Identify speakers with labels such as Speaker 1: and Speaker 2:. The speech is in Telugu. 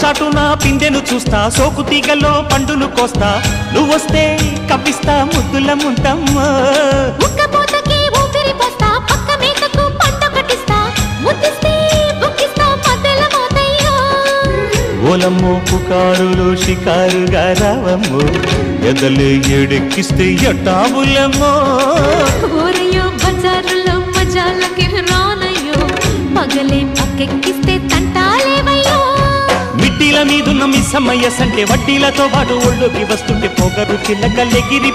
Speaker 1: చాటున పిందెను చూస్తా సోకు తీగలో పండును కోస్తా నువ్వొస్తే కప్పిస్తా ముద్దుల ముంతమ్మో
Speaker 2: ఉక్కపోతకి ఊపిరి పోస్తా పక్క మేకకు పంట కట్టిస్తా ముద్దిస్తే బుక్కిస్తా మధ్యల మోతయ్యో
Speaker 1: ఓలమ్మో పుకారులు షికారుగా రావమ్మో ఎదలే ఎడెక్కిస్తే ఎట్టాబులమ్మో
Speaker 2: ఊరయ్యో బజారులో మజాలకి రానయ్యో పగలే పక్కెక్కిస్తే తంటాలేవయ్యో
Speaker 1: మిట్టిల మీదున్న మిస్సమ్మయ్య సంటే వడ్డీలతో పాటు ఒళ్ళోకి వస్తుంటే పొగరు చిల్లకల్లెగిరి